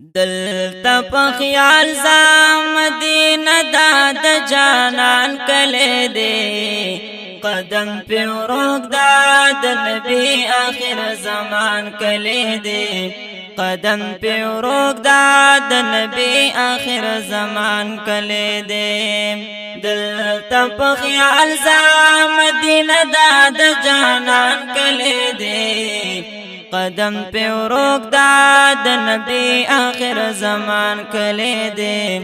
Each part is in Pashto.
دلتا په خیال زم مدینه دا د جانان کله دے قدم په ورک دا د نبی آخر زمان کله دے قدم په ورک دا د نبی آخر زمان کله دے دلتا په خیال زم مدینه دا د جانان کله دے قدم پہ روک دا د نبی آخر زمان کلے دے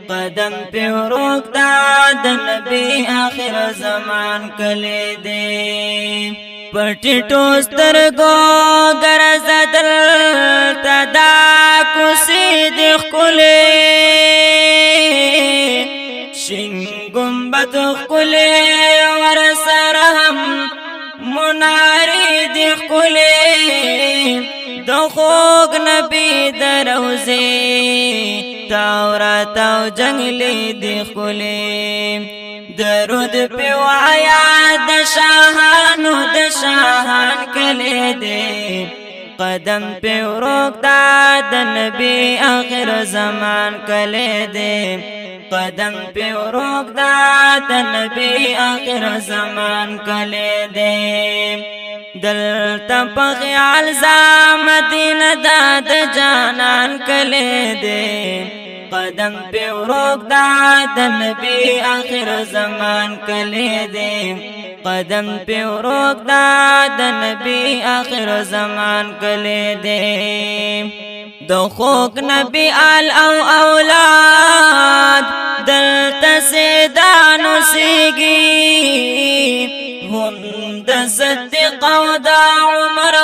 قدم پہ روک دا د نبی آخر زمان کلے دے پٹیٹو سترگو گرز دل تدا کسی دخ کلے شن گمبت کلے ورسرہم مناری دخ کلے خوگ نبی دروزے تاورا تاو جنگلی دیخولی درود پیوایا دشاہانو دشاہان کلے دے قدم پہ روک دا د نبی آخر زمان کلے دے قدم پہ روک دا د نبی آخر زمان کلے دے دلتا په خیال زم مدینه دا د جانان کله دے قدم په ورک دا د نبی آخر زمان کله دے قدم په ورک دا د نبی آخر زمان کله دے د خوک نبی آل او اولاد دلتا سیدانو سیگی هم د صدیق او د عمر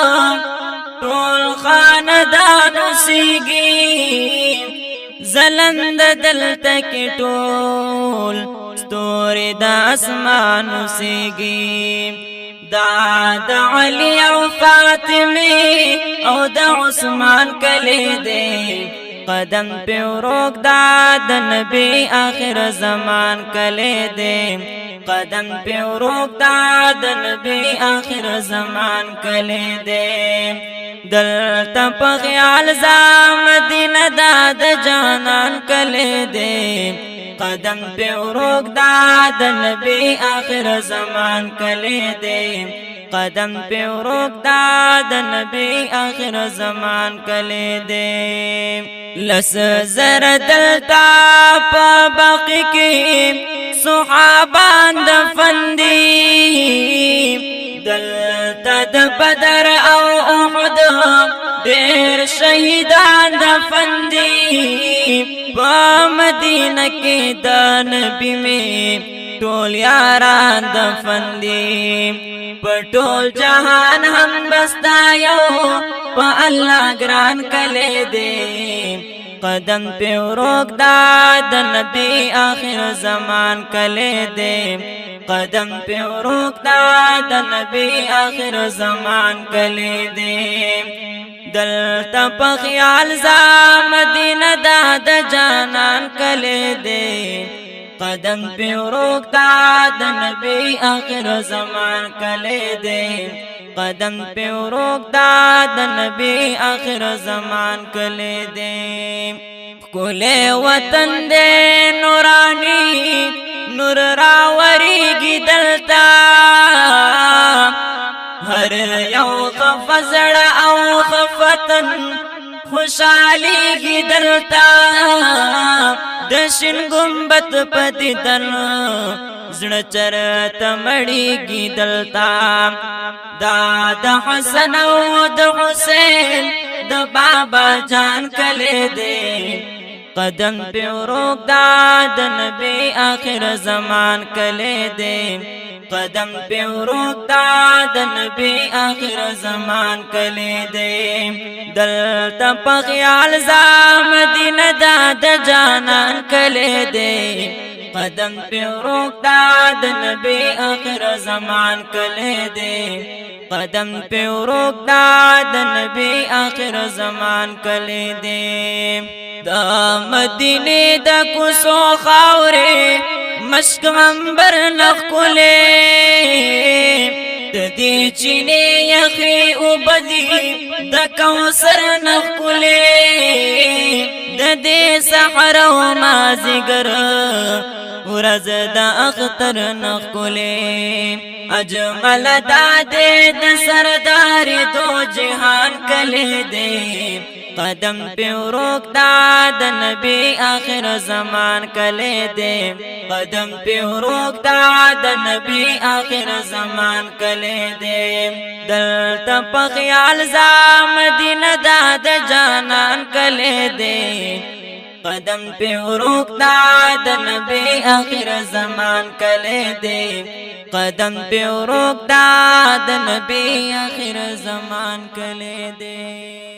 ټول خاندان سیږي زلند دلته کې ټول ستوري د اسمان سیږي دا د علي او فاطمه او د عثمان کله دے قدم په ورک دا د نبی آخر زمان کله دے قدم پہ روک دا د نبی آخر زمان کلے دے دلتا پا خیال زم مدینہ دا د جانان کلے دے قدم پہ روک دا د نبی آخر زمان کلے دے قدم پہ روک دا د نبی آخر زمان کلے دے لس زر دلتا پا باقی کی صحابان دفن دی دلتا د بدر او احد دیر شہیدان دفن دی پا مدینہ کی دا نبی میں ٹول یاران دفن دی پا ٹول جہان ہم بستایو پا اللہ گران کلے دے قدم پہ روک دا د نبی آخر زمان کلے دے قدم پہ روک دا د نبی آخر زمان کلے دے دلتا پا خیال زم مدینہ دا د جانان کلے دے قدم پہ روک دا د نبی آخر زمان کلے دے قدم پہ روک دا د نبی آخر زمان کلے دے کلے وطن دے نورانی نور راوری گی دلتا ہر یو خفزڑ او خفتن خوشحالی گی دلتا دشن گمبت پتی دن زڑ چرت مڑی گی دلتا دا د حسن او د حسین د بابا جان کلے دے قدم پہ روک دا د نبی آخر زمان کلے دے قدم پہ روک دا د نبی آخر زمان کلے دے دلتا پا خیال زم مدینہ دا د جانان کلے دے قدم پہ روک دا د نبی آخر زمان کلے دے قدم پہ روک دا د نبی آخر زمان کلے دے دا مدینے دا کسو خاورے مشک منبر نخکلے دی چینی یخی او بدی دا کوثر نخکلی دې سحر او مازیګر ورځ د اختر نخلې اجمل دادې د سردار دو جهان کله دې قدم په ورک د نبی آخر زمان کله دې قدم په ورک د نبی آخر زمان کله دې دلته په خیال ز مدینه د جانان کله دې قدم په ورک د نبی آخر زمان کله دې قدم په ورک د نبی آخر زمان کله دې